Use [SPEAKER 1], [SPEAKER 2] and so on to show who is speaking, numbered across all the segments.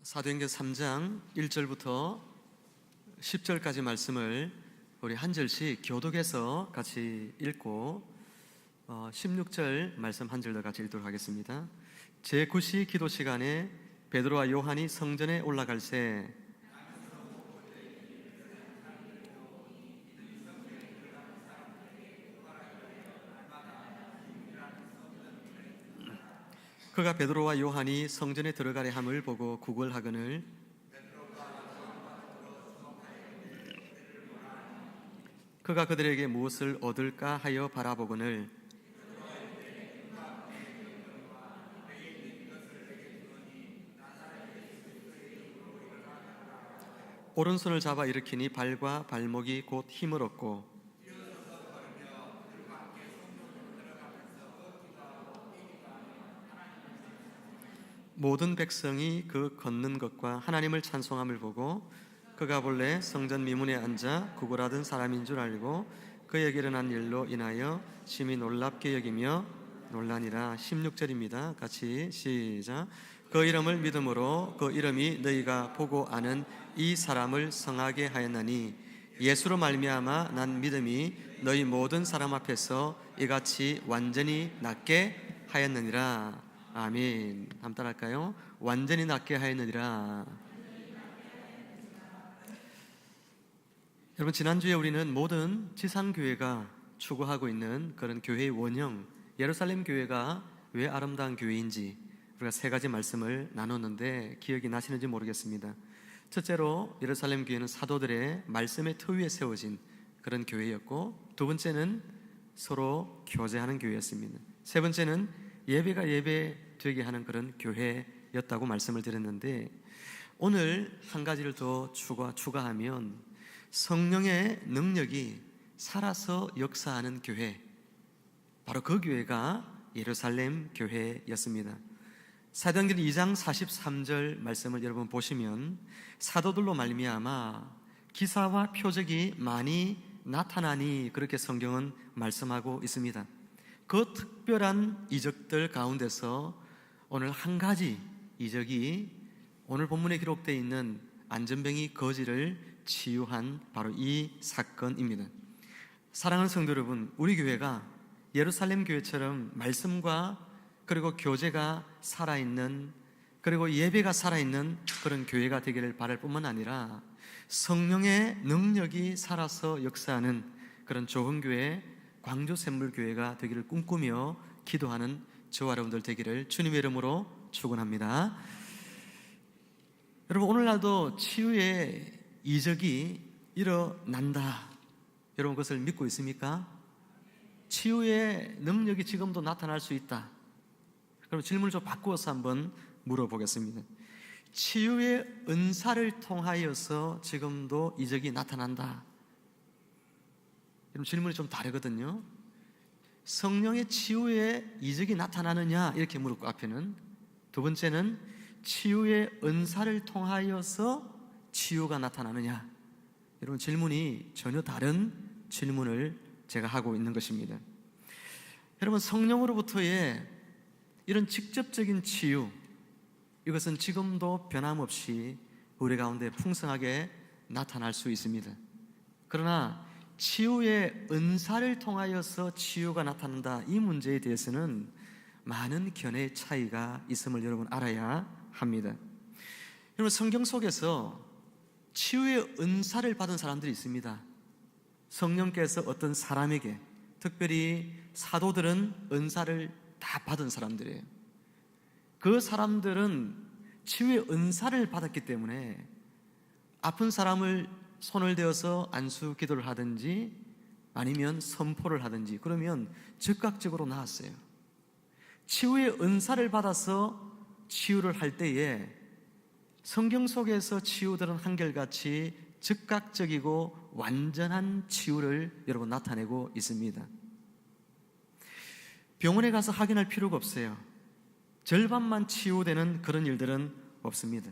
[SPEAKER 1] 사도행전 3장 1절부터 10절까지 말씀을 우리 한 절씩 교독해서 같이 읽고 16절 말씀 한 절 더 같이 읽도록 하겠습니다. 제9시 기도 시간에 베드로와 요한이 성전에 올라갈새 그가 베드로와 요한이 성전에 들어가려 함을 보고 구걸하거늘 그가 그들에게 무엇을 얻을까 하여 바라보거늘 오른손을 잡아 일으키니 발과 발목이 곧 힘을 얻고 모든 백성이 그 걷는 것과 하나님을 찬송함을 보고 그가 본래 성전 미문에 앉아 구걸하던 사람인 줄 알고 그에게 일어난 일로 인하여 심히 놀랍게 여기며 놀라니라. 16절입니다. 같이 시작. 그 이름을 믿음으로 그 이름이 너희가 보고 아는 이 사람을 성하게 하였나니 예수로 말미암아 난 믿음이 너희 모든 사람 앞에서 이같이 완전히 낫게 하였느니라. 아멘. 한번 따라할까요? 완전히 낫게 하였느니라. 여러분, 지난주에 우리는 모든 지상교회가 추구하고 있는 그런 교회의 원형, 예루살렘 교회가 왜 아름다운 교회인지 우리가 세 가지 말씀을 나눴는데 기억이 나시는지 모르겠습니다. 첫째로 예루살렘 교회는 사도들의 말씀의 터 위에 세워진 그런 교회였고, 두 번째는 서로 교제하는 교회였습니다. 세 번째는 예배가 예배되게 하는 그런 교회였다고 말씀을 드렸는데, 오늘 한 가지를 더 추가하면 성령의 능력이 살아서 역사하는 교회, 바로 그 교회가 예루살렘 교회였습니다. 사도행전 2장 43절 말씀을 여러분 보시면 사도들로 말미암아 기사와 표적이 많이 나타나니 그렇게 성경은 말씀하고 있습니다. 그 특별한 이적들 가운데서 오늘 한 가지 이적이 오늘 본문에 기록되어 있는 안전병이 거지를 치유한 바로 이 사건입니다. 사랑하는 성도 여러분, 우리 교회가 예루살렘 교회처럼 말씀과 그리고 교제가 살아있는, 그리고 예배가 살아있는 그런 교회가 되기를 바랄 뿐만 아니라 성령의 능력이 살아서 역사하는 그런 좋은 교회, 광주샘물교회가 되기를 꿈꾸며 기도하는 저와 여러분들 되기를 주님의 이름으로 축원합니다. 여러분, 오늘날도 치유의 이적이 일어난다, 여러분 그것을 믿고 있습니까? 치유의 능력이 지금도 나타날 수 있다. 그럼 질문을 좀 바꾸어서 한번 물어보겠습니다. 치유의 은사를 통하여서 지금도 이적이 나타난다. 여러분, 질문이 좀 다르거든요. 성령의 치유의 이적이 나타나느냐 이렇게 물었고, 앞에는 두 번째는 치유의 은사를 통하여서 치유가 나타나느냐. 여러분, 질문이 전혀 다른 질문을 제가 하고 있는 것입니다. 여러분, 성령으로부터의 이런 직접적인 치유, 이것은 지금도 변함없이 우리 가운데 풍성하게 나타날 수 있습니다. 그러나 치유의 은사를 통하여서 치유가 나타난다, 이 문제에 대해서는 많은 견해의 차이가 있음을 여러분 알아야 합니다. 여러분, 성경 속에서 치유의 은사를 받은 사람들이 있습니다. 성령께서 어떤 사람에게, 특별히 사도들은 은사를 다 받은 사람들이에요. 그 사람들은 치유의 은사를 받았기 때문에 아픈 사람을 손을 대어서 안수 기도를 하든지 아니면 선포를 하든지 그러면 즉각적으로 나았어요. 치유의 은사를 받아서 치유를 할 때에 성경 속에서 치유들은 한결같이 즉각적이고 완전한 치유를 여러분 나타내고 있습니다. 병원에 가서 확인할 필요가 없어요. 절반만 치유되는 그런 일들은 없습니다.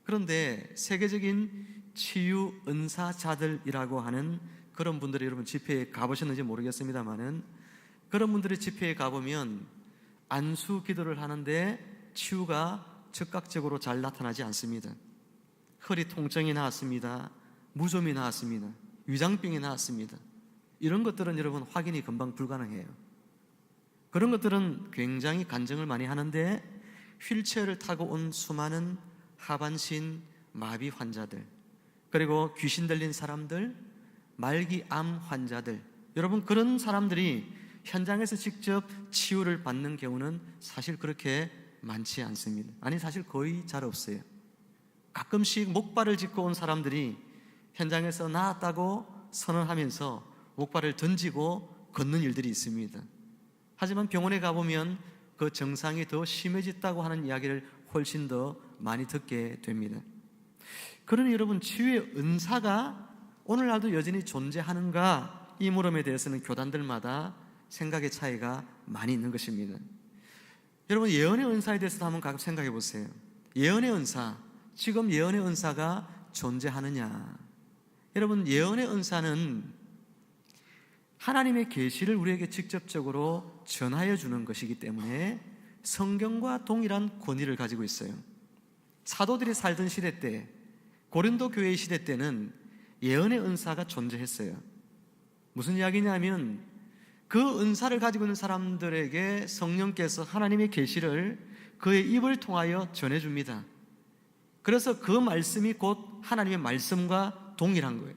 [SPEAKER 1] 그런데 세계적인 치유 은사자들이라고 하는 그런 분들이 여러분 집회에 가보셨는지 모르겠습니다만은, 그런 분들이 집회에 가보면 안수 기도를 하는데 치유가 즉각적으로 잘 나타나지 않습니다. 허리 통증이 나왔습니다. 무좀이 나왔습니다. 위장병이 나왔습니다. 이런 것들은 여러분 확인이 금방 불가능해요. 그런 것들은 굉장히 간증을 많이 하는데, 휠체어를 타고 온 수많은 하반신 마비 환자들, 그리고 귀신 들린 사람들, 말기 암 환자들, 여러분 그런 사람들이 현장에서 직접 치유를 받는 경우는 사실 그렇게 많지 않습니다. 아니, 사실 거의 잘 없어요. 가끔씩 목발을 짚고 온 사람들이 현장에서 나았다고 선언하면서 목발을 던지고 걷는 일들이 있습니다. 하지만 병원에 가보면 그 증상이 더 심해졌다고 하는 이야기를 훨씬 더 많이 듣게 됩니다. 그러니 여러분, 치유의 은사가 오늘날도 여전히 존재하는가, 이 물음에 대해서는 교단들마다 생각의 차이가 많이 있는 것입니다. 여러분, 예언의 은사에 대해서도 한번 가끔 생각해 보세요. 예언의 은사, 지금 예언의 은사가 존재하느냐? 여러분, 예언의 은사는 하나님의 계시를 우리에게 직접적으로 전하여 주는 것이기 때문에 성경과 동일한 권위를 가지고 있어요. 사도들이 살던 시대 때, 고린도 교회의 시대 때는 예언의 은사가 존재했어요. 무슨 이야기냐면, 그 은사를 가지고 있는 사람들에게 성령께서 하나님의 계시를 그의 입을 통하여 전해줍니다. 그래서 그 말씀이 곧 하나님의 말씀과 동일한 거예요.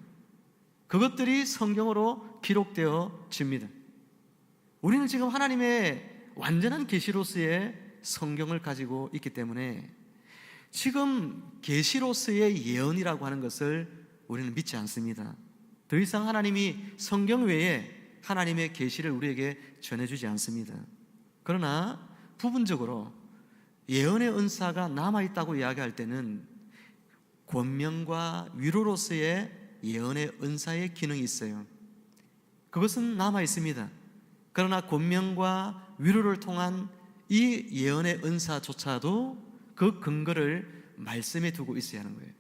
[SPEAKER 1] 그것들이 성경으로 기록되어 집니다. 우리는 지금 하나님의 완전한 계시로서의 성경을 가지고 있기 때문에 지금 계시로서의 예언이라고 하는 것을 우리는 믿지 않습니다. 더 이상 하나님이 성경 외에 하나님의 계시를 우리에게 전해주지 않습니다. 그러나 부분적으로 예언의 은사가 남아있다고 이야기할 때는 권면과 위로로서의 예언의 은사의 기능이 있어요. 그것은 남아있습니다. 그러나 권면과 위로를 통한 이 예언의 은사조차도 그 근거를 말씀에 두고 있어야 하는 거예요.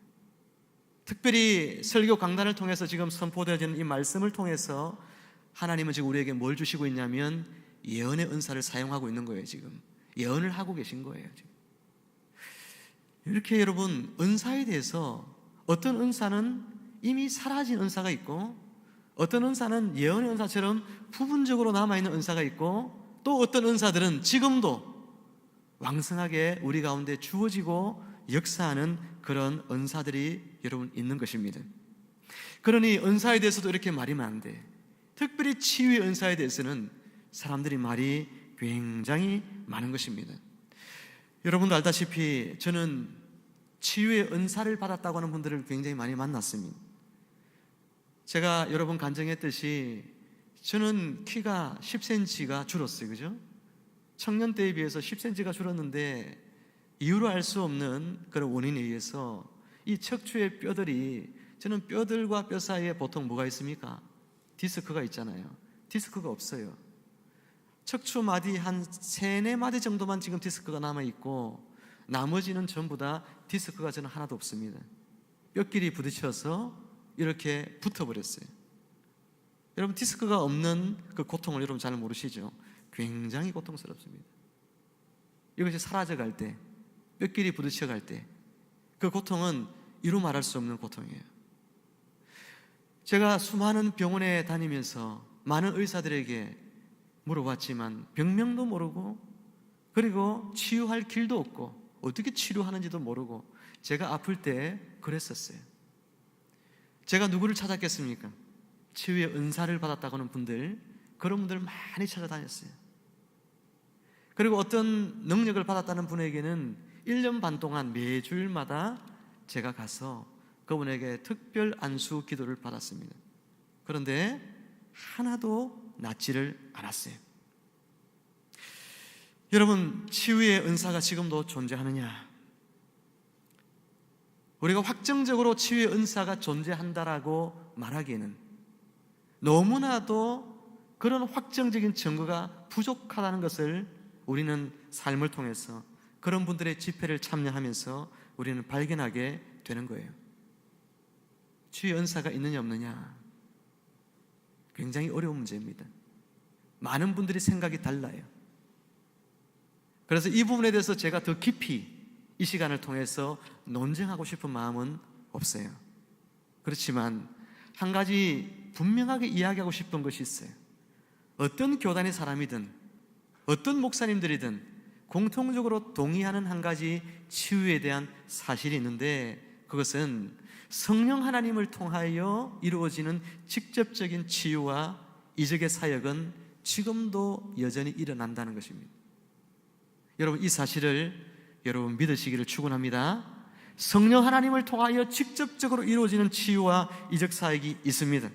[SPEAKER 1] 특별히 설교 강단을 통해서 지금 선포되어지는 이 말씀을 통해서 하나님은 지금 우리에게 뭘 주시고 있냐면 예언의 은사를 사용하고 있는 거예요. 지금 예언을 하고 계신 거예요. 지금. 이렇게 여러분, 은사에 대해서 어떤 은사는 이미 사라진 은사가 있고, 어떤 은사는 예언의 은사처럼 부분적으로 남아있는 은사가 있고, 또 어떤 은사들은 지금도 왕성하게 우리 가운데 주어지고 역사하는 그런 은사들이 여러분 있는 것입니다. 그러니 은사에 대해서도 이렇게 말이면 안 돼. 특별히 치유의 은사에 대해서는 사람들이 말이 굉장히 많은 것입니다. 여러분도 알다시피 저는 치유의 은사를 받았다고 하는 분들을 굉장히 많이 만났습니다. 제가 여러 번 간증했듯이 저는 키가 10cm가 줄었어요. 그죠? 청년 때에 비해서 10cm가 줄었는데 이유로 알 수 없는 그런 원인에 의해서 이 척추의 뼈들이, 저는 뼈들과 뼈 사이에 보통 뭐가 있습니까? 디스크가 있잖아요. 디스크가 없어요. 척추 마디 한 3-4마디 정도만 지금 디스크가 남아있고, 나머지는 전부 다 디스크가 저는 하나도 없습니다. 뼈끼리 부딪혀서 이렇게 붙어버렸어요. 여러분, 디스크가 없는 그 고통을 여러분 잘 모르시죠? 굉장히 고통스럽습니다. 이것이 사라져갈 때, 뼈끼리 부딪혀갈 때, 그 고통은 이루 말할 수 없는 고통이에요. 제가 수많은 병원에 다니면서 많은 의사들에게 물어봤지만 병명도 모르고, 그리고 치유할 길도 없고, 어떻게 치료하는지도 모르고 제가 아플 때 그랬었어요. 제가 누구를 찾았겠습니까? 치유의 은사를 받았다고 하는 분들, 그런 분들 많이 찾아다녔어요. 그리고 어떤 능력을 받았다는 분에게는 1년 반 동안 매주일마다 제가 가서 그분에게 특별 안수 기도를 받았습니다. 그런데 하나도 낫지를 않았어요. 여러분, 치유의 은사가 지금도 존재하느냐? 우리가 확정적으로 치유의 은사가 존재한다라고 말하기에는 너무나도 그런 확정적인 증거가 부족하다는 것을 우리는 삶을 통해서 그런 분들의 집회를 참여하면서 우리는 발견하게 되는 거예요. 치유의 은사가 있느냐 없느냐, 굉장히 어려운 문제입니다. 많은 분들이 생각이 달라요. 그래서 이 부분에 대해서 제가 더 깊이 이 시간을 통해서 논쟁하고 싶은 마음은 없어요. 그렇지만 한 가지 분명하게 이야기하고 싶은 것이 있어요. 어떤 교단의 사람이든 어떤 목사님들이든 공통적으로 동의하는 한 가지 치유에 대한 사실이 있는데, 그것은 성령 하나님을 통하여 이루어지는 직접적인 치유와 이적의 사역은 지금도 여전히 일어난다는 것입니다. 여러분, 이 사실을 여러분 믿으시기를 축원합니다. 성령 하나님을 통하여 직접적으로 이루어지는 치유와 이적 사역이 있습니다.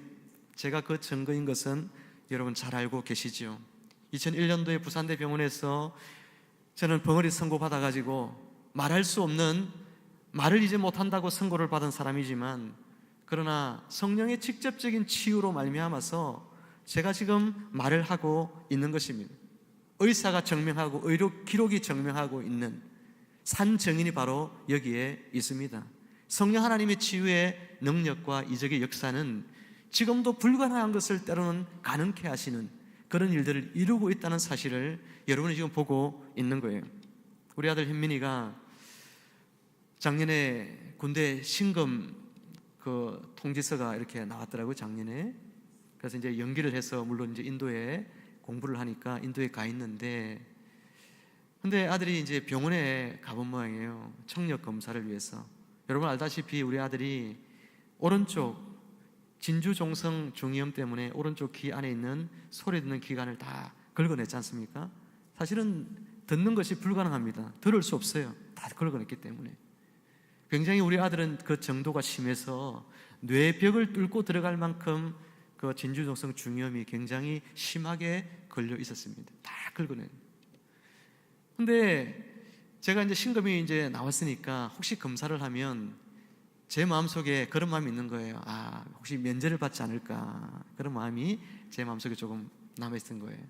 [SPEAKER 1] 제가 그 증거인 것은 여러분 잘 알고 계시죠. 2001년도에 부산대병원에서 저는 벙어리 선고 받아가지고 말할 수 없는, 말을 이제 못한다고 선고를 받은 사람이지만, 그러나 성령의 직접적인 치유로 말미암아서 제가 지금 말을 하고 있는 것입니다. 의사가 증명하고 의료 기록이 증명하고 있는 산 증인이 바로 여기에 있습니다. 성령 하나님의 치유의 능력과 이적의 역사는 지금도 불가능한 것을 때로는 가능케 하시는 그런 일들을 이루고 있다는 사실을 여러분이 지금 보고 있는 거예요. 우리 아들 현민이가 작년에 군대 신금 그 통지서가 이렇게 나왔더라고요, 작년에. 그래서 이제 연기를 해서 물론 이제 인도에 공부를 하니까 인도에 가 있는데, 근데 아들이 이제 병원에 가본 모양이에요. 청력 검사를 위해서. 여러분 알다시피 우리 아들이 오른쪽 진주종성 중이염 때문에 오른쪽 귀 안에 있는 소리 듣는 기관을 다 긁어냈지 않습니까? 사실은 듣는 것이 불가능합니다. 들을 수 없어요. 다 긁어냈기 때문에. 굉장히 우리 아들은 그 정도가 심해서 뇌벽을 뚫고 들어갈 만큼 그 진주종성 중이염이 굉장히 심하게 걸려 있었습니다. 다 긁어낸. 근데 제가 이제 신금이 이제 나왔으니까 혹시 검사를 하면 제 마음속에 그런 마음이 있는 거예요. 아, 혹시 면제를 받지 않을까, 그런 마음이 제 마음속에 조금 남아있던 거예요.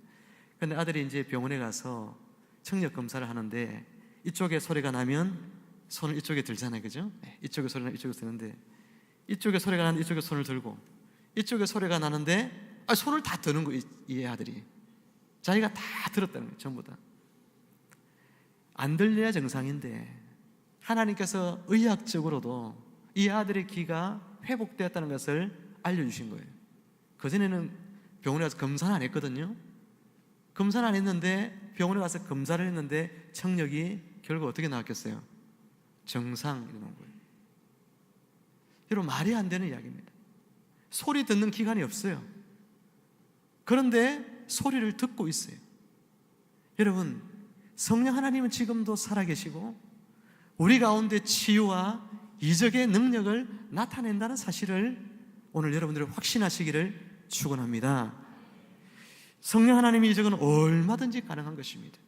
[SPEAKER 1] 근데 아들이 이제 병원에 가서 청력 검사를 하는데, 이쪽에 소리가 나면 손을 이쪽에 들잖아요, 그죠? 이쪽에 소리가 나면 이쪽에 드는데, 이쪽에 소리가 나는데 이쪽에 손을 들고, 이쪽에 소리가 나는데 손을 다 드는 거예요. 이 아들이 자기가 다 들었다는 거예요. 전부 다. 안 들려야 정상인데 하나님께서 의학적으로도 이 아들의 귀가 회복되었다는 것을 알려주신 거예요. 그전에는 병원에 가서 검사는 안 했거든요. 검사는 안 했는데 병원에 가서 검사를 했는데 청력이 결국 어떻게 나왔겠어요? 정상 이렇게 나온 거예요. 여러분, 말이 안 되는 이야기입니다. 소리 듣는 기관이 없어요. 그런데 소리를 듣고 있어요. 여러분, 성령 하나님은 지금도 살아계시고 우리 가운데 치유와 이적의 능력을 나타낸다는 사실을 오늘 여러분들이 확신하시기를 축원합니다. 성령 하나님의 이적은 얼마든지 가능한 것입니다.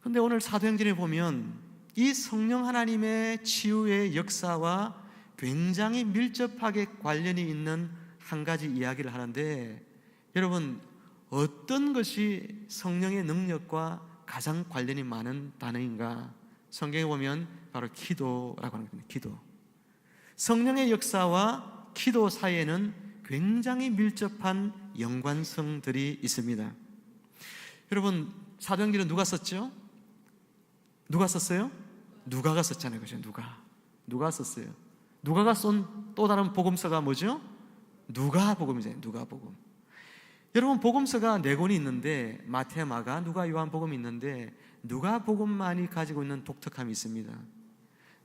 [SPEAKER 1] 그런데 오늘 사도행전에 보면 이 성령 하나님의 치유의 역사와 굉장히 밀접하게 관련이 있는 한 가지 이야기를 하는데, 여러분, 어떤 것이 성령의 능력과 가장 관련이 많은 단어인가? 성경에 보면 바로 기도라고 하는 겁니다. 기도. 성령의 역사와 기도 사이에는 굉장히 밀접한 연관성들이 있습니다. 여러분, 사도행전은 누가 썼죠? 누가 썼어요? 누가가 썼잖아요. 그죠? 누가 썼어요. 누가가 쓴 또 다른 복음서가 뭐죠? 누가복음이잖아요. 누가복음. 여러분, 복음서가 4권이 있는데 마태, 마가, 누가, 요한 복음이 있는데 누가복음만이 가지고 있는 독특함이 있습니다.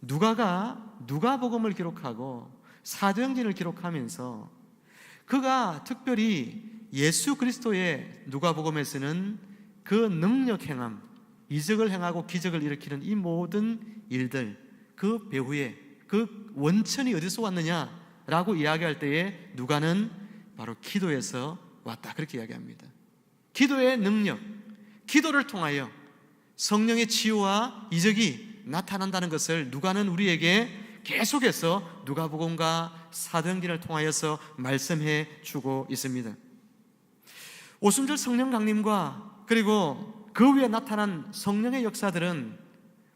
[SPEAKER 1] 누가가 누가복음을 기록하고 사도행전을 기록하면서 그가 특별히 예수 그리스도의 누가복음에서는 그 능력 행함, 이적을 행하고 기적을 일으키는 이 모든 일들, 그 배후에 그 원천이 어디서 왔느냐라고 이야기할 때에 누가는 바로 기도에서 왔다, 그렇게 이야기합니다. 기도의 능력, 기도를 통하여 성령의 치유와 이적이 나타난다는 것을 누가는 우리에게 계속해서 누가복음과 사도행전을 통하여서 말씀해 주고 있습니다. 오순절 성령 강림과 그리고 그 위에 나타난 성령의 역사들은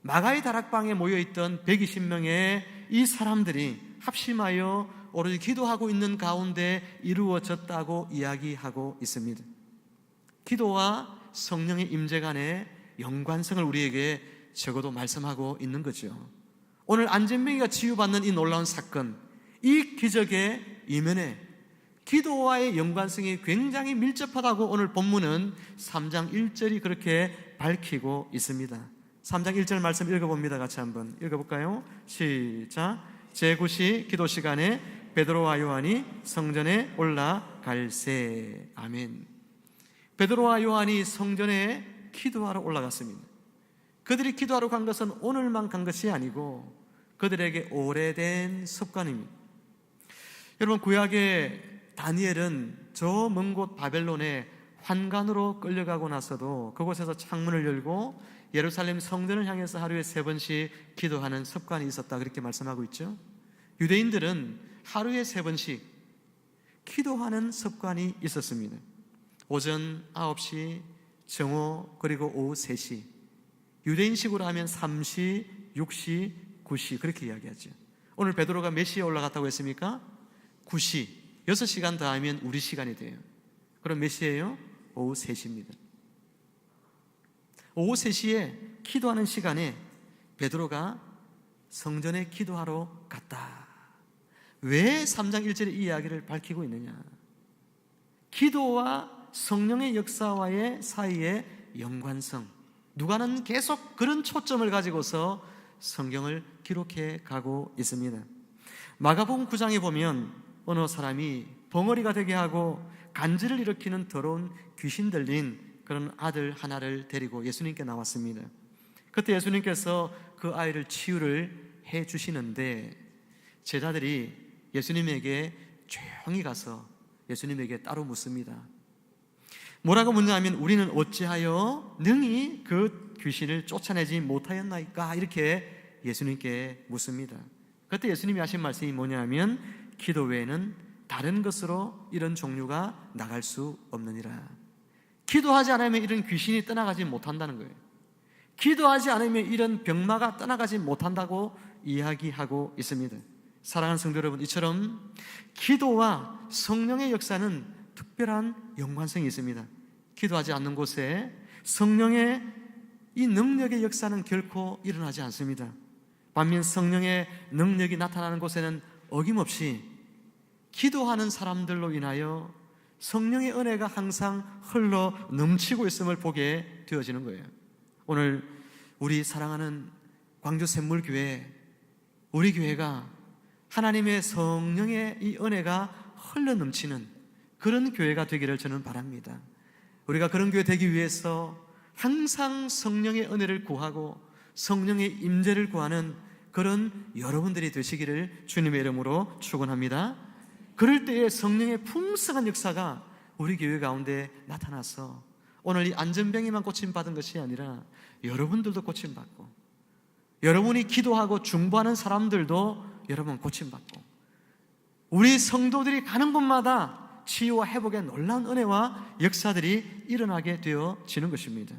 [SPEAKER 1] 마가의 다락방에 모여있던 120명의 이 사람들이 합심하여 오로지 기도하고 있는 가운데 이루어졌다고 이야기하고 있습니다. 기도와 성령의 임재 간의 연관성을 우리에게 적어도 말씀하고 있는 거죠. 오늘 안전뱅이가 치유받는 이 놀라운 사건, 이 기적의 이면에 기도와의 연관성이 굉장히 밀접하다고 오늘 본문은 3장 1절이 그렇게 밝히고 있습니다. 3장 1절 말씀 읽어봅니다. 같이 한번 읽어볼까요? 시작. 제9시 기도 시간에 베드로와 요한이 성전에 올라갈새. 아멘. 베드로와 요한이 성전에 기도하러 올라갔습니다. 그들이 기도하러 간 것은 오늘만 간 것이 아니고 그들에게 오래된 습관입니다. 여러분, 구약의 다니엘은 저 먼 곳 바벨론에 환관으로 끌려가고 나서도 그곳에서 창문을 열고 예루살렘 성전을 향해서 하루에 3번씩 기도하는 습관이 있었다, 그렇게 말씀하고 있죠. 유대인들은 하루에 3번씩 기도하는 습관이 있었습니다. 오전 9시, 정오, 그리고 오후 3시. 유대인식으로 하면 3시, 6시, 9시 그렇게 이야기하죠. 오늘 베드로가 몇 시에 올라갔다고 했습니까? 9시. 6시간 더 하면 우리 시간이 돼요. 그럼 몇 시예요? 오후 3시입니다. 오후 3시에 기도하는 시간에 베드로가 성전에 기도하러 갔다. 왜 3장 1절에 이 이야기를 밝히고 있느냐? 기도와 성령의 역사와의 사이의 연관성, 누가는 계속 그런 초점을 가지고서 성경을 기록해 가고 있습니다. 마가복음 9장에 보면 어느 사람이 벙어리가 되게 하고 간질을 일으키는 더러운 귀신 들린 그런 아들 하나를 데리고 예수님께 나왔습니다. 그때 예수님께서 그 아이를 치유를 해 주시는데 제자들이 예수님에게 조용히 가서 예수님에게 따로 묻습니다. 뭐라고 묻냐면 우리는 어찌하여 능히 그 귀신을 쫓아내지 못하였나이까? 이렇게 예수님께 묻습니다. 그때 예수님이 하신 말씀이 뭐냐면 기도 외에는 다른 것으로 이런 종류가 나갈 수 없느니라. 기도하지 않으면 이런 귀신이 떠나가지 못한다는 거예요. 기도하지 않으면 이런 병마가 떠나가지 못한다고 이야기하고 있습니다. 사랑하는 성도 여러분, 이처럼 기도와 성령의 역사는 특별한 연관성이 있습니다. 기도하지 않는 곳에 성령의 이 능력의 역사는 결코 일어나지 않습니다. 반면 성령의 능력이 나타나는 곳에는 어김없이 기도하는 사람들로 인하여 성령의 은혜가 항상 흘러 넘치고 있음을 보게 되어지는 거예요. 오늘 우리 사랑하는 광주샘물교회, 우리 교회가 하나님의 성령의 이 은혜가 흘러 넘치는 그런 교회가 되기를 저는 바랍니다. 우리가 그런 교회 되기 위해서 항상 성령의 은혜를 구하고 성령의 임재를 구하는 그런 여러분들이 되시기를 주님의 이름으로 축원합니다. 그럴 때에 성령의 풍성한 역사가 우리 교회 가운데 나타나서 오늘 이 안전병이만 고침받은 것이 아니라 여러분들도 고침받고 여러분이 기도하고 중보하는 사람들도 여러분 고침받고 우리 성도들이 가는 곳마다 치유와 회복의 놀라운 은혜와 역사들이 일어나게 되어지는 것입니다.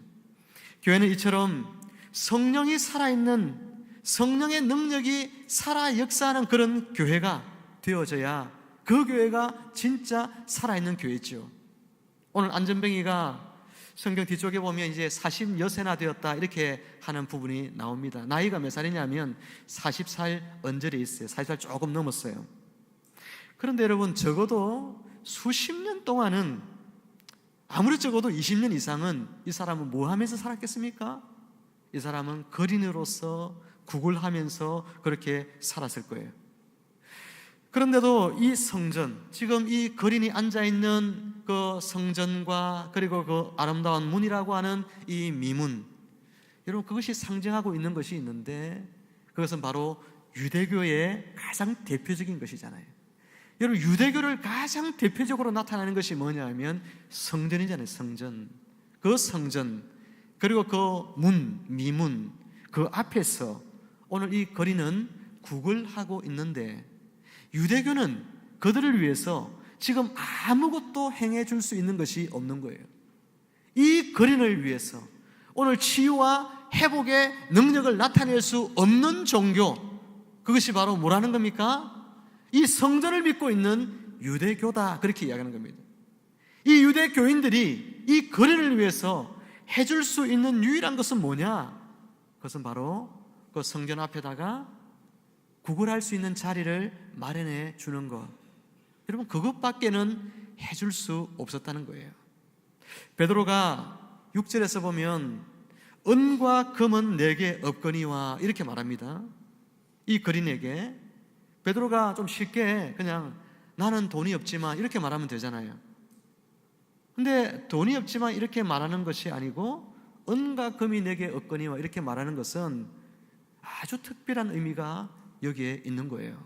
[SPEAKER 1] 교회는 이처럼 성령이 살아있는 성령의 능력이 살아 역사하는 그런 교회가 되어져야 그 교회가 진짜 살아있는 교회죠. 오늘 안전뱅이가 성경 뒤쪽에 보면 이제 40여세나 되었다 이렇게 하는 부분이 나옵니다. 나이가 몇 살이냐면 40살 언저리에 있어요. 40살 조금 넘었어요. 그런데 여러분, 적어도 수십 년 동안은, 아무리 적어도 20년 이상은 이 사람은 뭐 하면서 살았겠습니까? 이 사람은 거린으로서 구걸하면서 그렇게 살았을 거예요. 그런데도 이 성전, 지금 이 거린이 앉아있는 그 성전과 그리고 그 아름다운 문이라고 하는 이 미문, 여러분, 그것이 상징하고 있는 것이 있는데 그것은 바로 유대교의 가장 대표적인 것이잖아요. 여러분, 유대교를 가장 대표적으로 나타나는 것이 뭐냐 하면 성전이잖아요. 성전. 그 성전, 그리고 그 문, 미문, 그 앞에서 오늘 이 거리는 구걸하고 있는데 유대교는 그들을 위해서 지금 아무것도 행해 줄 수 있는 것이 없는 거예요. 이 거린을 위해서 오늘 치유와 회복의 능력을 나타낼 수 없는 종교, 그것이 바로 뭐라는 겁니까? 이 성전을 믿고 있는 유대교다, 그렇게 이야기하는 겁니다. 이 유대교인들이 이 거린을 위해서 해줄 수 있는 유일한 것은 뭐냐? 그것은 바로 그 성전 앞에다가 구걸할 수 있는 자리를 마련해 주는 것. 여러분, 그것밖에는 해줄 수 없었다는 거예요. 베드로가 6절에서 보면 은과 금은 내게 없거니와 이렇게 말합니다. 이 거린에게 베드로가 좀 쉽게 그냥 나는 돈이 없지만 이렇게 말하면 되잖아요. 근데 돈이 없지만 이렇게 말하는 것이 아니고 은과 금이 내게 없거니와 이렇게 말하는 것은 아주 특별한 의미가 여기에 있는 거예요.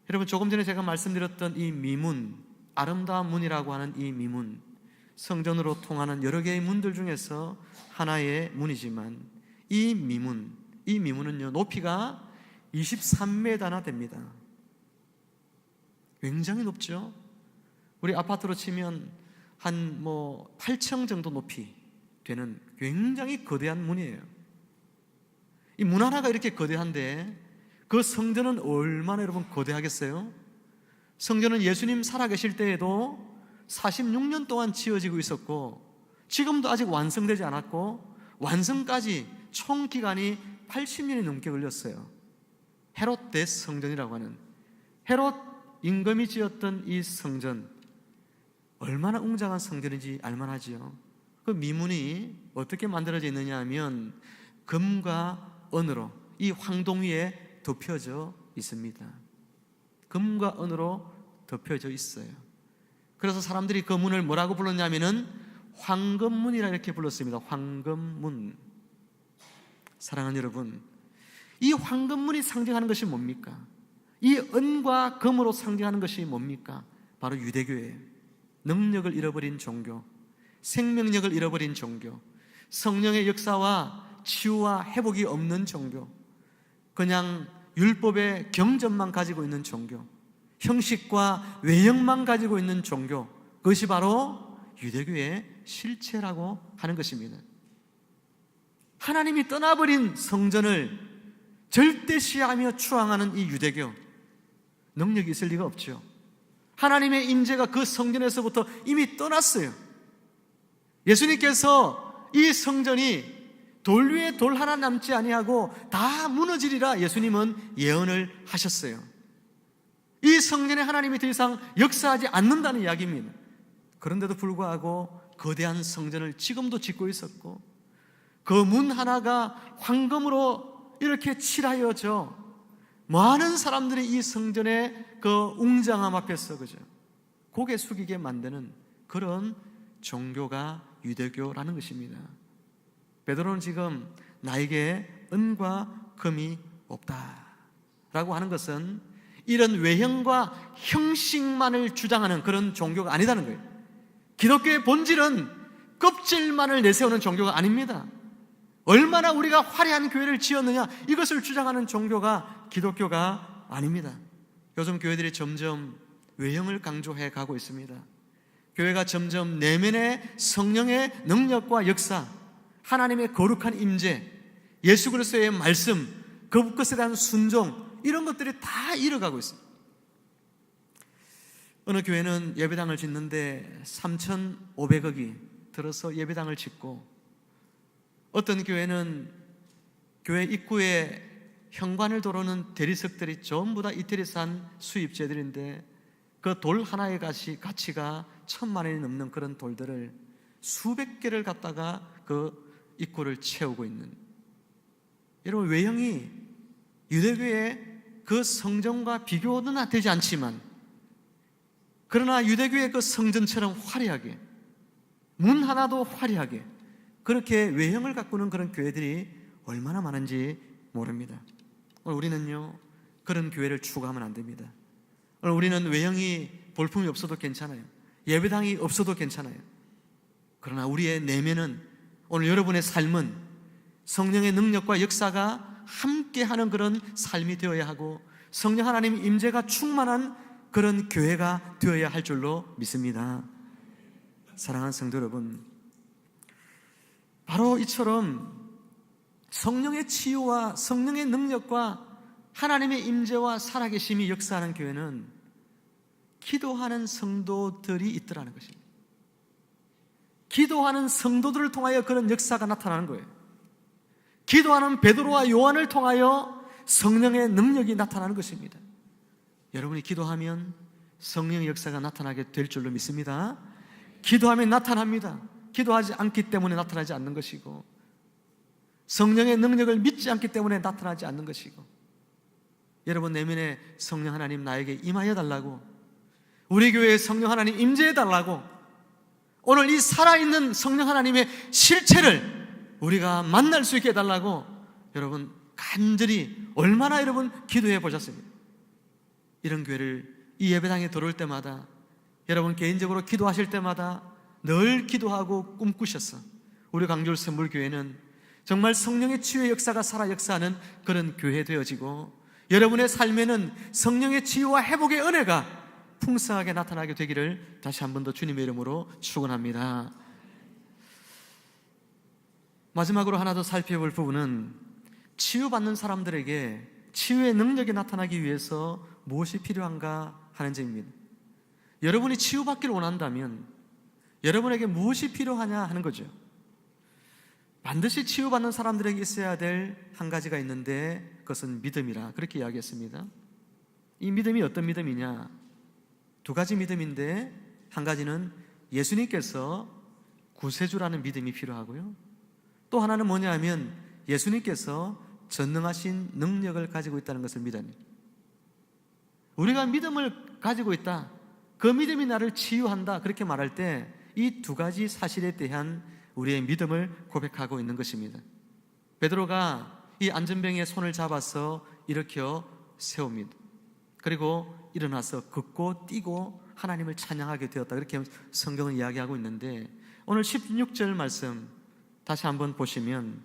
[SPEAKER 1] 여러분, 조금 전에 제가 말씀드렸던 이 미문, 아름다운 문이라고 하는 이 미문, 성전으로 통하는 여러 개의 문들 중에서 하나의 문이지만 이 미문은요 높이가 23m나 됩니다. 굉장히 높죠. 우리 아파트로 치면 한 8층 정도 높이 되는 굉장히 거대한 문이에요. 이 문 하나가 이렇게 거대한데 그 성전은 얼마나 여러분 거대하겠어요? 성전은 예수님 살아계실 때에도 46년 동안 지어지고 있었고 지금도 아직 완성되지 않았고 완성까지 총 기간이 80년이 넘게 걸렸어요. 헤롯 대성전이라고 하는, 헤롯 임금이 지었던 이 성전, 얼마나 웅장한 성전인지 알만하지요. 그 미문이 어떻게 만들어져 있느냐 하면 금과 은으로 이 황동 위에 덮여져 있습니다. 금과 은으로 덮여져 있어요. 그래서 사람들이 그 문을 뭐라고 불렀냐면은 황금문이라 이렇게 불렀습니다. 황금문. 사랑하는 여러분, 이 황금문이 상징하는 것이 뭡니까? 이 은과 금으로 상징하는 것이 뭡니까? 바로 유대교예요. 능력을 잃어버린 종교, 생명력을 잃어버린 종교, 성령의 역사와 치유와 회복이 없는 종교, 그냥 율법의 경전만 가지고 있는 종교, 형식과 외형만 가지고 있는 종교, 그것이 바로 유대교의 실체라고 하는 것입니다. 하나님이 떠나버린 성전을 절대시하며 추앙하는 이 유대교, 능력이 있을 리가 없죠. 하나님의 임재가 그 성전에서부터 이미 떠났어요. 예수님께서 이 성전이 돌 위에 돌 하나 남지 아니하고 다 무너지리라 예수님은 예언을 하셨어요. 이 성전에 하나님이 더 이상 역사하지 않는다는 이야기입니다. 그런데도 불구하고 거대한 성전을 지금도 짓고 있었고 그 문 하나가 황금으로 이렇게 칠하여져 많은 사람들이 이 성전의 그 웅장함 앞에서 그죠 고개 숙이게 만드는 그런 종교가 유대교라는 것입니다. 베드로는 지금 나에게 은과 금이 없다라고 하는 것은 이런 외형과 형식만을 주장하는 그런 종교가 아니다는 거예요. 기독교의 본질은 껍질만을 내세우는 종교가 아닙니다. 얼마나 우리가 화려한 교회를 지었느냐 이것을 주장하는 종교가 기독교가 아닙니다. 요즘 교회들이 점점 외형을 강조해 가고 있습니다. 교회가 점점 내면의 성령의 능력과 역사, 하나님의 거룩한 임재, 예수 그리스도의 말씀, 그것에 대한 순종, 이런 것들이 다 잃어가고 있습니다. 어느 교회는 예배당을 짓는데 3,500억이 들어서 예배당을 짓고, 어떤 교회는 교회 입구에 현관을 도로는 대리석들이 전부 다 이태리산 수입재들인데 그 돌 하나의 가치가 1,000만 원이 넘는 그런 돌들을 수백 개를 갖다가 그 입구를 채우고 있는, 여러분, 외형이 유대교의 그 성전과 비교는 되지 않지만 그러나 유대교의 그 성전처럼 화려하게, 문 하나도 화려하게 그렇게 외형을 가꾸는 그런 교회들이 얼마나 많은지 모릅니다. 오늘 우리는요 그런 교회를 추구하면 안 됩니다. 오늘 우리는 외형이 볼품이 없어도 괜찮아요. 예배당이 없어도 괜찮아요. 그러나 우리의 내면은, 오늘 여러분의 삶은 성령의 능력과 역사가 함께하는 그런 삶이 되어야 하고 성령 하나님 임재가 충만한 그런 교회가 되어야 할 줄로 믿습니다. 사랑하는 성도 여러분, 바로 이처럼 성령의 치유와 성령의 능력과 하나님의 임재와 살아계심이 역사하는 교회는 기도하는 성도들이 있더라는 것입니다. 기도하는 성도들을 통하여 그런 역사가 나타나는 거예요. 기도하는 베드로와 요한을 통하여 성령의 능력이 나타나는 것입니다. 여러분이 기도하면 성령의 역사가 나타나게 될 줄로 믿습니다. 기도하면 나타납니다. 기도하지 않기 때문에 나타나지 않는 것이고, 성령의 능력을 믿지 않기 때문에 나타나지 않는 것이고, 여러분 내면에 성령 하나님 나에게 임하여 달라고, 우리 교회에 성령 하나님 임재해 달라고, 오늘 이 살아있는 성령 하나님의 실체를 우리가 만날 수 있게 해달라고 여러분 간절히 얼마나 여러분 기도해 보셨습니까? 이런 교회를 이 예배당에 들어올 때마다, 여러분 개인적으로 기도하실 때마다 늘 기도하고 꿈꾸셨어. 우리 강주울 선물교회는 정말 성령의 치유의 역사가 살아 역사하는 그런 교회 되어지고, 여러분의 삶에는 성령의 치유와 회복의 은혜가 풍성하게 나타나게 되기를 다시 한 번 더 주님의 이름으로 축원합니다. 마지막으로 하나 더 살펴볼 부분은 치유받는 사람들에게 치유의 능력이 나타나기 위해서 무엇이 필요한가 하는 점입니다. 여러분이 치유받기를 원한다면 여러분에게 무엇이 필요하냐 하는 거죠. 반드시 치유받는 사람들에게 있어야 될 한 가지가 있는데 그것은 믿음이라 그렇게 이야기했습니다. 이 믿음이 어떤 믿음이냐? 두 가지 믿음인데, 한 가지는 예수님께서 구세주라는 믿음이 필요하고요, 또 하나는 뭐냐 하면 예수님께서 전능하신 능력을 가지고 있다는 것을 믿어야 합니다. 우리가 믿음을 가지고 있다, 그 믿음이 나를 치유한다, 그렇게 말할 때 이 두 가지 사실에 대한 우리의 믿음을 고백하고 있는 것입니다. 베드로가 이 안전병에 손을 잡아서 일으켜 세웁니다. 그리고 일어나서 걷고 뛰고 하나님을 찬양하게 되었다, 그렇게 성경은 이야기하고 있는데, 오늘 16절 말씀 다시 한번 보시면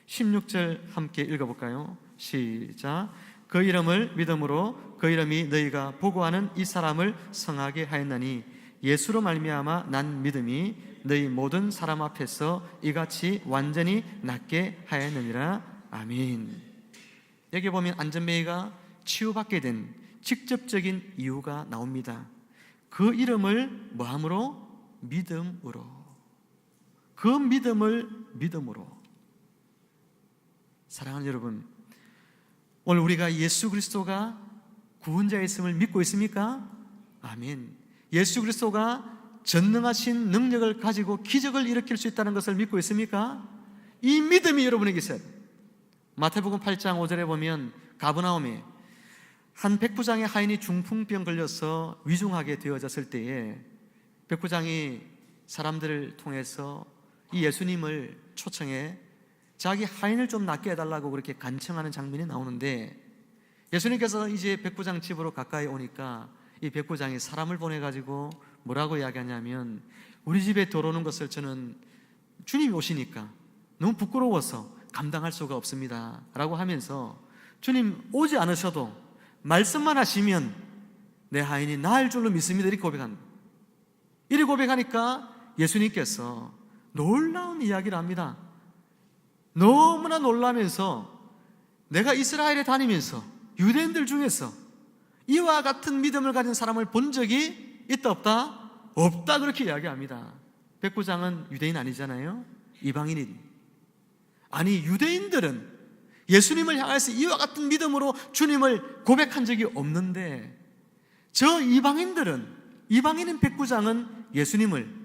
[SPEAKER 1] 16절 함께 읽어볼까요? 시작. 그 이름을 믿음으로 그 이름이 너희가 보고하는 이 사람을 성하게 하였나니 예수로 말미암아 난 믿음이 너희 모든 사람 앞에서 이같이 완전히 낫게 하였느니라. 아멘. 여기 보면 안전뱅이가 치유받게 된 직접적인 이유가 나옵니다. 그 이름을 뭐함으로? 믿음으로. 그 믿음을 믿음으로. 사랑하는 여러분, 오늘 우리가 예수 그리스도가 구원자의 있음을 믿고 있습니까? 아멘. 예수 그리스도가 전능하신 능력을 가지고 기적을 일으킬 수 있다는 것을 믿고 있습니까? 이 믿음이 여러분에게 있어야 돼요. 마태복음 8장 5절에 보면 가버나움에 한 백부장의 하인이 중풍병 걸려서 위중하게 되어졌을 때에 백부장이 사람들을 통해서 이 예수님을 초청해 자기 하인을 좀 낫게 해달라고 그렇게 간청하는 장면이 나오는데, 예수님께서 이제 백부장 집으로 가까이 오니까 이 백부장이 사람을 보내가지고 뭐라고 이야기하냐면, 우리 집에 들어오는 것을 저는 주님이 오시니까 너무 부끄러워서 감당할 수가 없습니다 라고 하면서, 주님 오지 않으셔도 말씀만 하시면 내 하인이 나을 줄로 믿습니다, 이렇게 고백합니다. 이렇게 고백하니까 예수님께서 놀라운 이야기를 합니다. 너무나 놀라면서, 내가 이스라엘에 다니면서 유대인들 중에서 이와 같은 믿음을 가진 사람을 본 적이 있다 없다? 없다, 그렇게 이야기합니다. 백부장은 유대인 아니잖아요. 이방인이. 아니, 유대인들은 예수님을 향해서 이와 같은 믿음으로 주님을 고백한 적이 없는데, 저 이방인인 백부장은 예수님을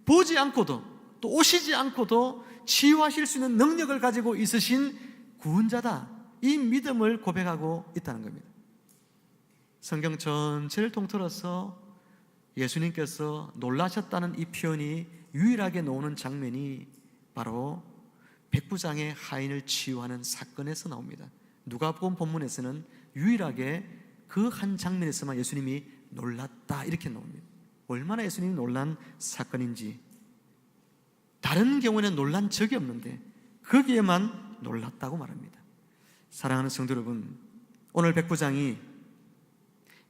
[SPEAKER 1] 보지 않고도 또 오시지 않고도 치유하실 수 있는 능력을 가지고 있으신 구원자다, 이 믿음을 고백하고 있다는 겁니다. 성경 전체를 통틀어서 예수님께서 놀라셨다는 이 표현이 유일하게 나오는 장면이 바로 백부장의 하인을 치유하는 사건에서 나옵니다. 누가복음 본문에서는 유일하게 그 한 장면에서만 예수님이 놀랐다, 이렇게 나옵니다. 얼마나 예수님이 놀란 사건인지. 다른 경우에는 놀란 적이 없는데 거기에만 놀랐다고 말합니다. 사랑하는 성도 여러분, 오늘 백부장이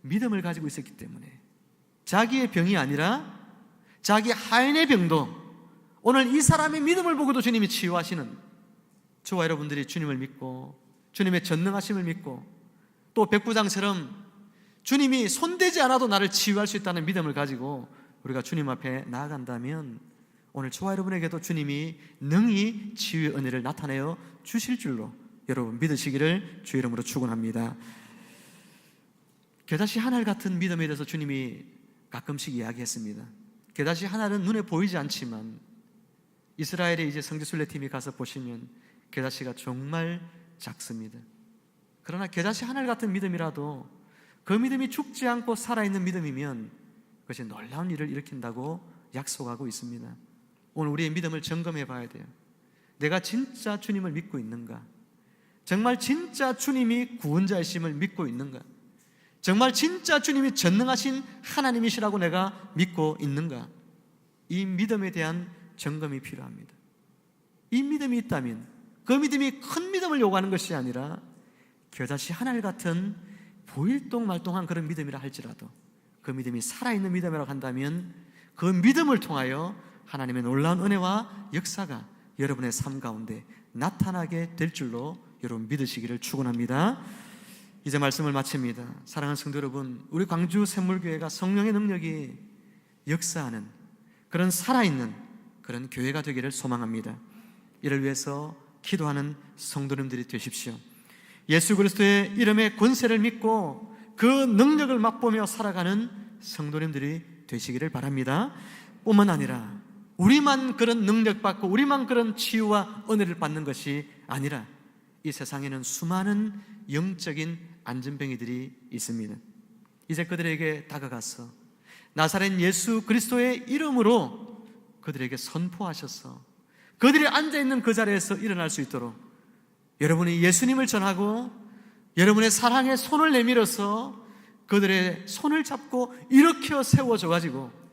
[SPEAKER 1] 믿음을 가지고 있었기 때문에 자기의 병이 아니라 자기 하인의 병도 오늘 이 사람의 믿음을 보고도 주님이 치유하시는, 저와 여러분들이 주님을 믿고 주님의 전능하심을 믿고 또 백부장처럼 주님이 손대지 않아도 나를 치유할 수 있다는 믿음을 가지고 우리가 주님 앞에 나아간다면 오늘 저와 여러분에게도 주님이 능히 치유의 은혜를 나타내어 주실 줄로 여러분 믿으시기를 주 이름으로 축원합니다. 겨자씨 한 알 같은 믿음에 대해서 주님이 가끔씩 이야기했습니다. 겨자씨 한 알은 눈에 보이지 않지만 이스라엘의 이제 성지순례팀이 가서 보시면 겨자씨가 정말 작습니다. 그러나 겨자씨 한 알 같은 믿음이라도 그 믿음이 죽지 않고 살아있는 믿음이면 그것이 놀라운 일을 일으킨다고 약속하고 있습니다. 오늘 우리의 믿음을 점검해 봐야 돼요. 내가 진짜 주님을 믿고 있는가? 정말 진짜 주님이 구원자이심을 믿고 있는가? 정말 진짜 주님이 전능하신 하나님이시라고 내가 믿고 있는가? 이 믿음에 대한 점검이 필요합니다. 이 믿음이 있다면 그 믿음이 큰 믿음을 요구하는 것이 아니라 겨자씨 한 알 같은 보일동말동한 그런 믿음이라 할지라도 그 믿음이 살아있는 믿음이라고 한다면 그 믿음을 통하여 하나님의 놀라운 은혜와 역사가 여러분의 삶 가운데 나타나게 될 줄로 여러분 믿으시기를 축원합니다. 이제 말씀을 마칩니다. 사랑하는 성도 여러분, 우리 광주 샘물교회가 성령의 능력이 역사하는 그런 살아있는 그런 교회가 되기를 소망합니다. 이를 위해서 기도하는 성도님들이 되십시오. 예수 그리스도의 이름의 권세를 믿고 그 능력을 맛보며 살아가는 성도님들이 되시기를 바랍니다. 뿐만 아니라 우리만 그런 능력받고 우리만 그런 치유와 은혜를 받는 것이 아니라 이 세상에는 수많은 영적인 안전병이들이 있습니다. 이제 그들에게 다가가서 나사렛 예수 그리스도의 이름으로 그들에게 선포하셔서 그들이 앉아있는 그 자리에서 일어날 수 있도록 여러분이 예수님을 전하고 여러분의 사랑의 손을 내밀어서 그들의 손을 잡고 일으켜 세워줘가지고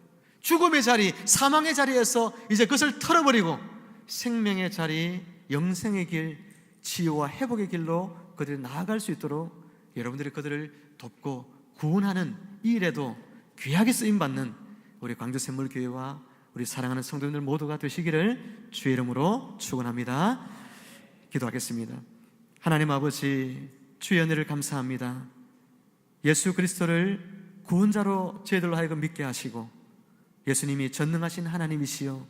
[SPEAKER 1] 죽음의 자리, 사망의 자리에서 이제 그것을 털어버리고 생명의 자리, 영생의 길, 치유와 회복의 길로 그들이 나아갈 수 있도록 여러분들이 그들을 돕고 구원하는 이 일에도 귀하게 쓰임받는 우리 광주샘물교회와 우리 사랑하는 성도님들 모두가 되시기를 주의 이름으로 축원합니다. 기도하겠습니다. 하나님 아버지, 주의 은혜를 감사합니다. 예수 그리스도를 구원자로 저희들로 하여금 믿게 하시고 예수님이 전능하신 하나님이시요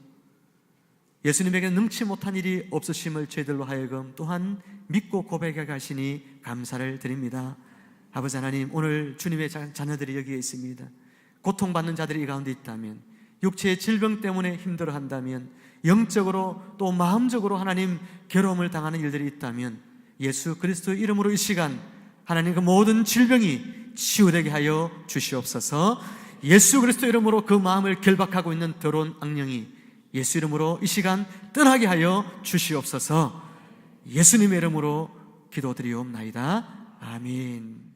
[SPEAKER 1] 예수님에게 능치 못한 일이 없으심을 저희들로 하여금 또한 믿고 고백하게 하시니 감사를 드립니다. 아버지 하나님, 오늘 주님의 자녀들이 여기에 있습니다. 고통받는 자들이 이 가운데 있다면, 육체의 질병 때문에 힘들어한다면, 영적으로 또 마음적으로 하나님 괴로움을 당하는 일들이 있다면 예수 그리스도의 이름으로 이 시간 하나님 그 모든 질병이 치유되게 하여 주시옵소서. 예수 그리스도 이름으로 그 마음을 결박하고 있는 더러운 악령이 예수 이름으로 이 시간 떠나게 하여 주시옵소서. 예수님의 이름으로 기도드리옵나이다. 아멘.